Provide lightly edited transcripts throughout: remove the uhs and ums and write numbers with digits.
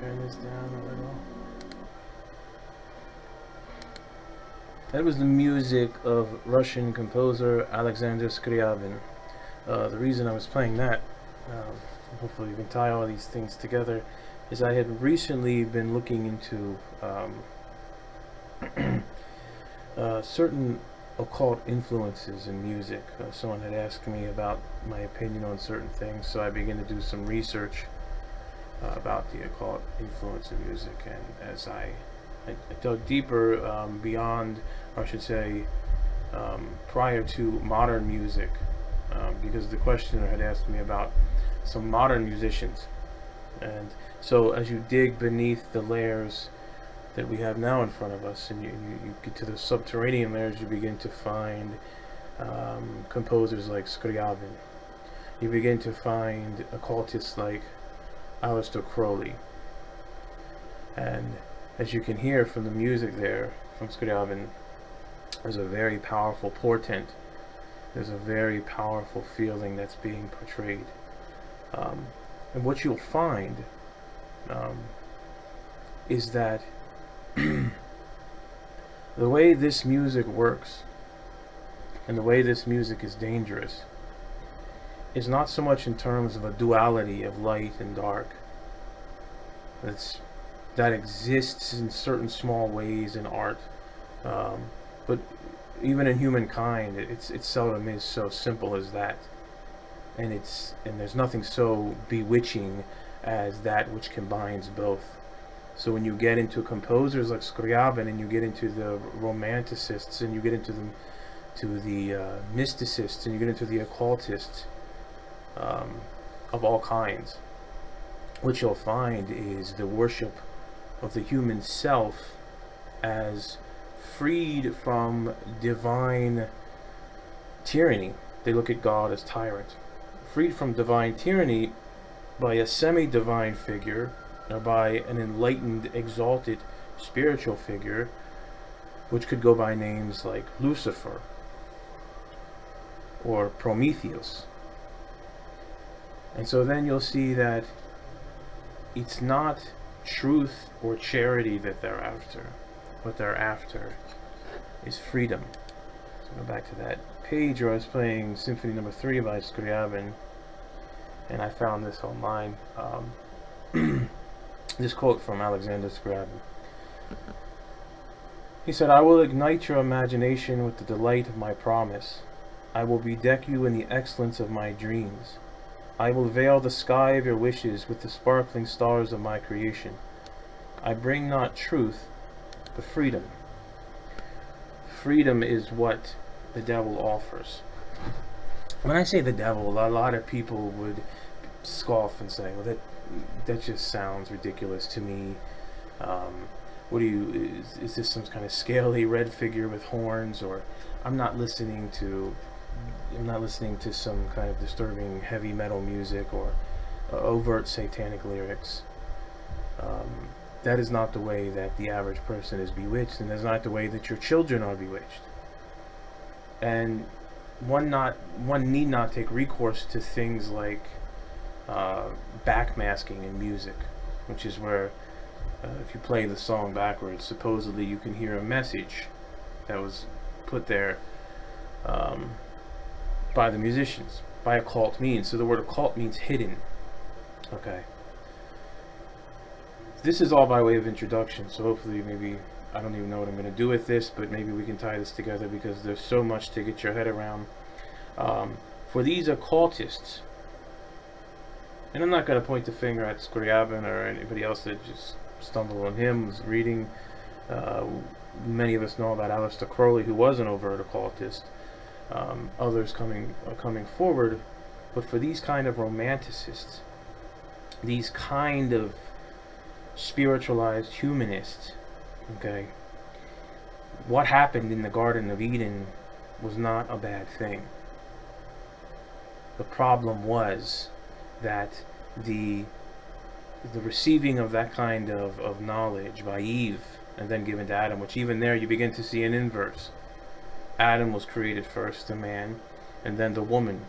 turn this down a little. That was the music of Russian composer Alexander Scriabin. The reason I was playing that, hopefully you can tie all these things together, is I had recently been looking into certain occult influences in music. Someone had asked me about my opinion on certain things, so I began to do some research about the occult influence in music, and as I dug deeper beyond, or I should say, prior to modern music, because the questioner had asked me about some modern musicians. And so as you dig beneath the layers that we have now in front of us, and you get to the subterranean layers, you begin to find composers like Scriabin. You begin to find occultists like Aleister Crowley. And as you can hear from the music there, from Scriabin, there's a very powerful portent. There's a very powerful feeling that's being portrayed. And what you'll find is that the way this music works and the way this music is dangerous is not so much in terms of a duality of light and dark that exists in certain small ways in art, but even in humankind it seldom is so simple as that, and there's nothing so bewitching as that which combines both. So when you get into composers like Scriabin, and you get into the romanticists, and you get into the mysticists, and you get into the occultists of all kinds, what you'll find is the worship of the human self as freed from divine tyranny. They look at God as tyrant. Freed from divine tyranny by a semi-divine figure, or by an enlightened, exalted spiritual figure, which could go by names like Lucifer or Prometheus. And so then you'll see that it's not truth or charity that they're after. What they're after is freedom. So go back to that page where I was playing Symphony No. 3 by Scriabin, and I found this online. This quote from Alexander Scriabin. He said, "I will ignite your imagination with the delight of my promise. I will bedeck you in the excellence of my dreams. I will veil the sky of your wishes with the sparkling stars of my creation. I bring not truth, but freedom." Freedom is what the devil offers. When I say the devil, a lot of people would scoff and say, well, that just sounds ridiculous to me. What do you, is this some kind of scaly red figure with horns? Or I'm not listening to some kind of disturbing heavy metal music or overt satanic lyrics. That is not the way that the average person is bewitched, and that's not the way that your children are bewitched. And one need not take recourse to things like backmasking in music, which is where if you play the song backwards, supposedly you can hear a message that was put there by the musicians, by occult means. So the word occult means hidden. Okay. This is all by way of introduction, so hopefully maybe, I don't even know what I'm going to do with this, but maybe we can tie this together because there's so much to get your head around. For these occultists, and I'm not going to point the finger at Scriabin or anybody else that just stumbled on him, was reading. Many of us know about Aleister Crowley, who was an overt occultist. Others coming forward. But for these kind of romanticists, these kind of spiritualized humanists, okay, what happened in the Garden of Eden was not a bad thing. The problem was that the receiving of that kind of knowledge by Eve and then given to Adam, which even there you begin to see an inverse. Adam was created first, the man, and then the woman,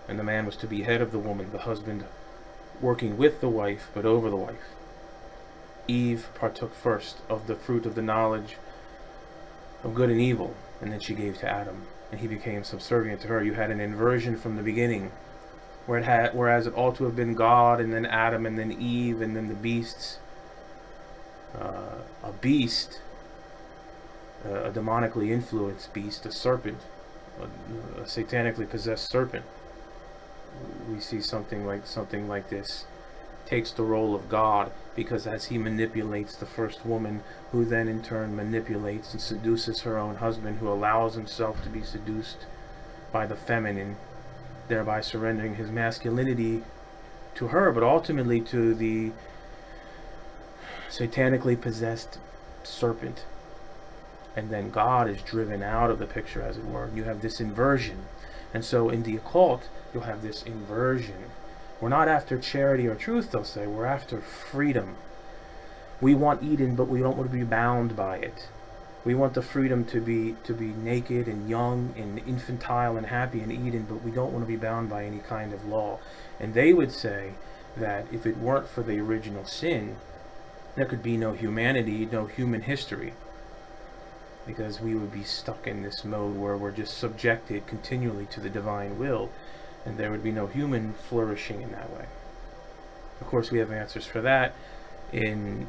and the man was to be head of the woman, the husband working with the wife but over the wife. Eve partook first of the fruit of the knowledge of good and evil, and then she gave to Adam, and he became subservient to her. You had an inversion from the beginning, whereas it ought to have been God, and then Adam, and then Eve, and then the beasts. A beast, a demonically influenced beast, a serpent, a satanically possessed serpent. We see something like this takes the role of God, because as he manipulates the first woman, who then in turn manipulates and seduces her own husband, who allows himself to be seduced by the feminine, thereby surrendering his masculinity to her, but ultimately to the satanically possessed serpent. And then God is driven out of the picture, as it were. You have this inversion. And so in the occult, you'll have this inversion. We're not after charity or truth, they'll say. We're after freedom. We want Eden, but we don't want to be bound by it. We want the freedom to be naked and young and infantile and happy in Eden, but we don't want to be bound by any kind of law. And they would say that if it weren't for the original sin, there could be no humanity, no human history, because we would be stuck in this mode where we're just subjected continually to the divine will, and there would be no human flourishing in that way. Of course, we have answers for that in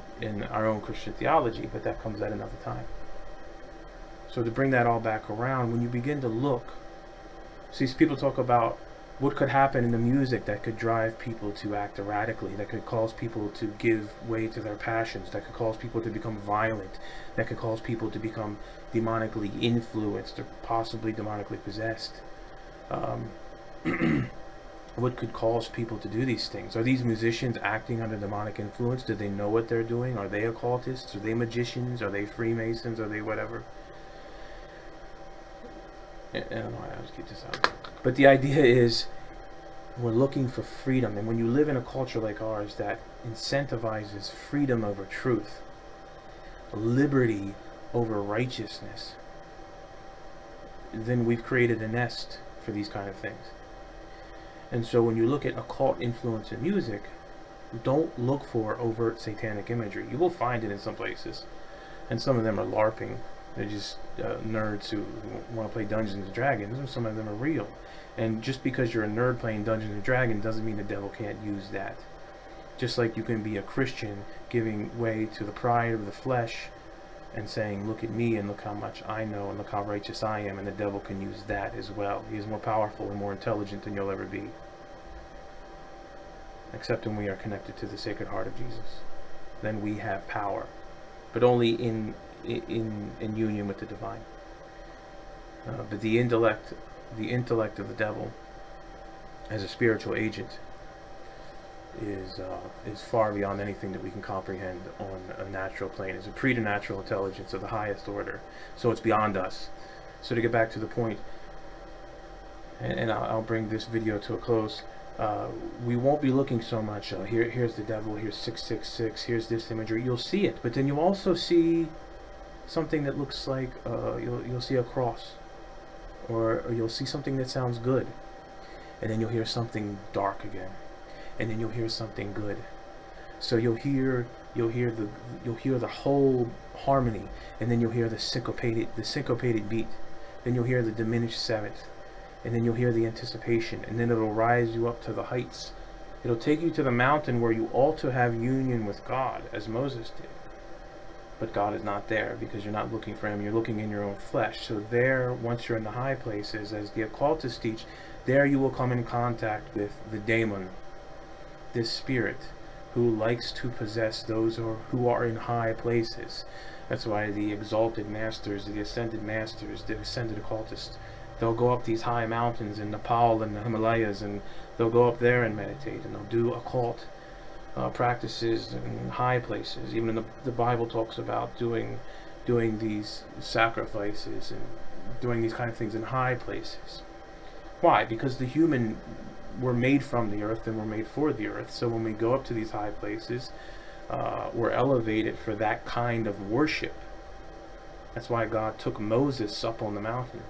our own Christian theology, but that comes at another time. So to bring that all back around, when you begin to look, see, people talk about what could happen in the music that could drive people to act erratically, that could cause people to give way to their passions, that could cause people to become violent, that could cause people to become demonically influenced or possibly demonically possessed. What could cause people to do these things? Are these musicians acting under demonic influence? Do they know what they're doing? Are they occultists? Are they magicians? Are they Freemasons? Are they whatever? I don't know why I just keep this out. But the idea is, we're looking for freedom. And when you live in a culture like ours that incentivizes freedom over truth, liberty over righteousness, then we've created a nest for these kind of things. And so when you look at occult influence in music, don't look for overt satanic imagery. You will find it in some places, and some of them are LARPing. They're just nerds who want to play Dungeons and Dragons, and some of them are real. And just because you're a nerd playing Dungeons and Dragons doesn't mean the devil can't use that. Just like you can be a Christian giving way to the pride of the flesh and saying, look at me and look how much I know and look how righteous I am, and the devil can use that as well. He is more powerful and more intelligent than you'll ever be. Except when we are connected to the Sacred Heart of Jesus. Then we have power, but only in union with the divine. But the intellect of the devil as a spiritual agent is far beyond anything that we can comprehend on a natural plane. It's a preternatural intelligence of the highest order, so it's beyond us. So to get back to the point, and I'll bring this video to a close, we won't be looking so much, here's the devil, here's 666, here's this imagery. You'll see it, but then you'll also see something that looks like, you'll see a cross, or you'll see something that sounds good, and then you'll hear something dark again, and then you'll hear something good. So you'll hear the whole harmony, and then you'll hear the syncopated beat, then you'll hear the diminished seventh, and then you'll hear the anticipation, and then it'll rise you up to the heights. It'll take you to the mountain where you ought to have union with God, as Moses did. But God is not there, because you're not looking for him, you're looking in your own flesh. So there, once you're in the high places, as the occultists teach, there you will come in contact with the daemon, this spirit, who likes to possess those who are in high places. That's why the exalted masters, the ascended masters, the ascended occultists, they'll go up these high mountains in Nepal and the Himalayas, and they'll go up there and meditate, and they'll do occult practices in high places. Even in the Bible talks about doing these sacrifices and doing these kind of things in high places. Why? Because the human were made from the earth and were made for the earth. So when we go up to these high places, we're elevated for that kind of worship. That's why God took Moses up on the mountain,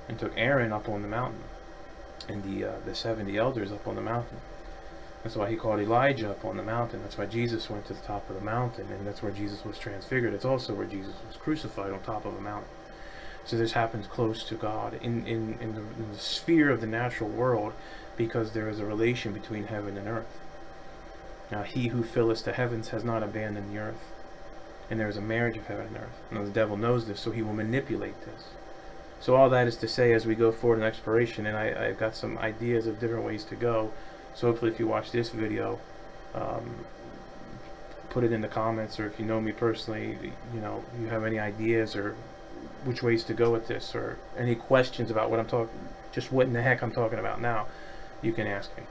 and took Aaron up on the mountain, and the 70 elders up on the mountain. That's why he called Elijah up on the mountain. That's why Jesus went to the top of the mountain, and that's where Jesus was transfigured. It's also where Jesus was crucified, on top of a mountain. So this happens close to God, in the sphere of the natural world, because there is a relation between heaven and earth. Now, he who filleth the heavens has not abandoned the earth. And there is a marriage of heaven and earth. And the devil knows this, so he will manipulate this. So all that is to say, as we go forward in exploration, and I've got some ideas of different ways to go. So hopefully if you watch this video, put it in the comments, or if you know me personally, you know, you have any ideas or which ways to go with this, or any questions about what I'm talking, just what in the heck I'm talking about now, you can ask me.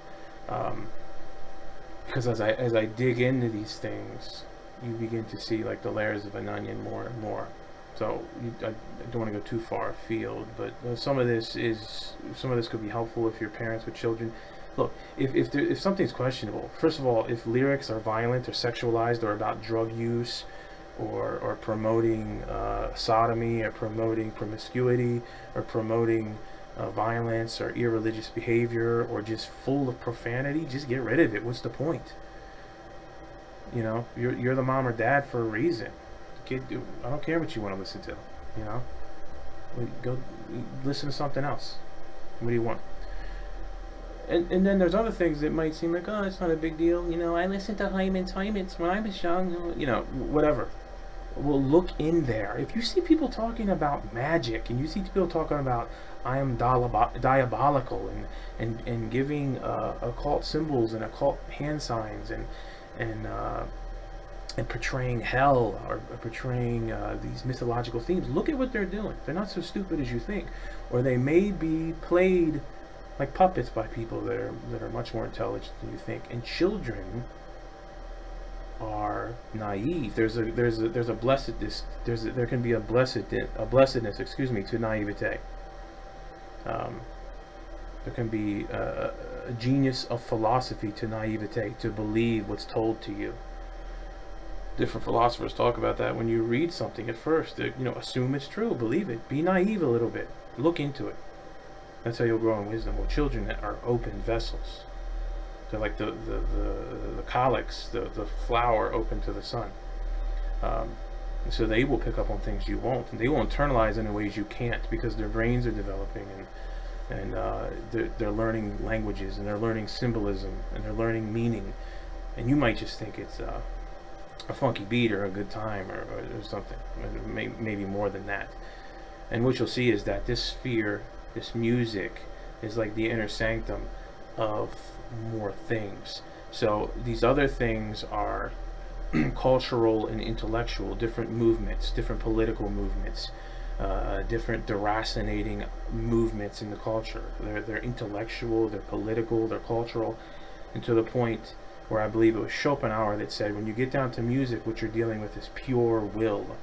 Because as I dig into these things, you begin to see like the layers of an onion more and more. So I don't want to go too far afield, but some of this could be helpful if you're parents with children. Look, if something's questionable, first of all, if lyrics are violent or sexualized or about drug use, or promoting sodomy, or promoting promiscuity, or promoting violence or irreligious behavior, or just full of profanity, just get rid of it. What's the point? You know, you're the mom or dad for a reason. Kid, I don't care what you want to listen to. You know, go listen to something else. What do you want? And then there's other things that might seem like, oh, it's not a big deal. You know, I listened to Hyman's when I was young. You know, whatever. Well, look in there. If you see people talking about magic, and you see people talking about I am diabolical, and giving occult symbols and occult hand signs, and portraying hell, or portraying these mythological themes, look at what they're doing. They're not so stupid as you think, or they may be played like puppets by people that are much more intelligent than you think. And children are naive. There's a blessedness. There can be a blessedness, excuse me, to naivete. There can be a genius of philosophy to naivete, to believe what's told to you. Different philosophers talk about that. When you read something at first, you know, assume it's true, believe it, be naive a little bit, look into it. That's how you'll grow in wisdom. Well, children are open vessels. They're like the calyx, the flower open to the sun. So they will pick up on things you won't, and they will internalize in ways you can't, because their brains are developing, and they're learning languages, and they're learning symbolism, and they're learning meaning. And you might just think it's a funky beat or a good time, or something, maybe more than that. And what you'll see is that this sphere, this music, is like the inner sanctum of more things. So these other things are cultural and intellectual, different movements, different political movements, different deracinating movements in the culture. They're intellectual, they're political, they're cultural, and to the point where I believe it was Schopenhauer that said, when you get down to music, what you're dealing with is pure will.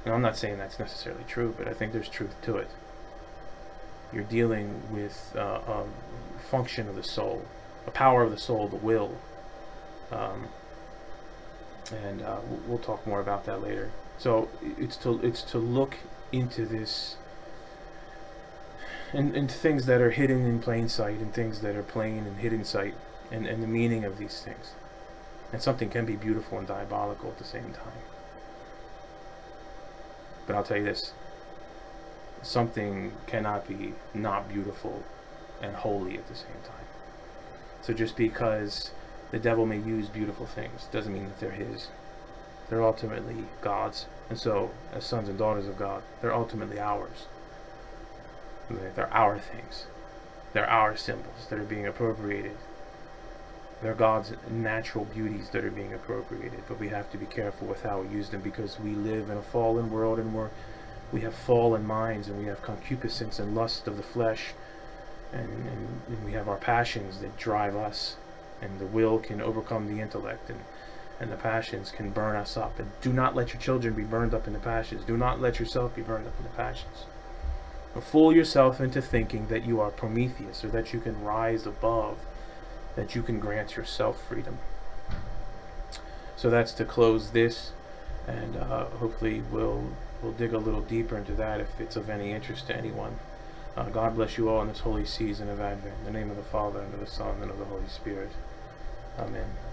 And I'm not saying that's necessarily true, but I think there's truth to it. You're dealing with a function of the soul, a power of the soul, the will. We'll talk more about that later. So it's to look into this, and things that are hidden in plain sight, and things that are plain and hidden sight, and the meaning of these things. And something can be beautiful and diabolical at the same time. But I'll tell you this, something cannot be not beautiful and holy at the same time. So just because the devil may use beautiful things doesn't mean that they're his. They're ultimately God's. And so, as sons and daughters of God, they're ultimately ours. They're our things. They're our symbols that are being appropriated. They're God's natural beauties that are being appropriated. But we have to be careful with how we use them, because we live in a fallen world, and we have fallen minds, and we have concupiscence and lust of the flesh, and we have our passions that drive us, and the will can overcome the intellect, and the passions can burn us up. And do not let your children be burned up in the passions. Do not let yourself be burned up in the passions. Don't fool yourself into thinking that you are Prometheus, or that you can rise above, that you can grant yourself freedom. So that's to close this, and hopefully we'll dig a little deeper into that if it's of any interest to anyone. God bless you all in this holy season of Advent. In the name of the Father, and of the Son, and of the Holy Spirit. Amen.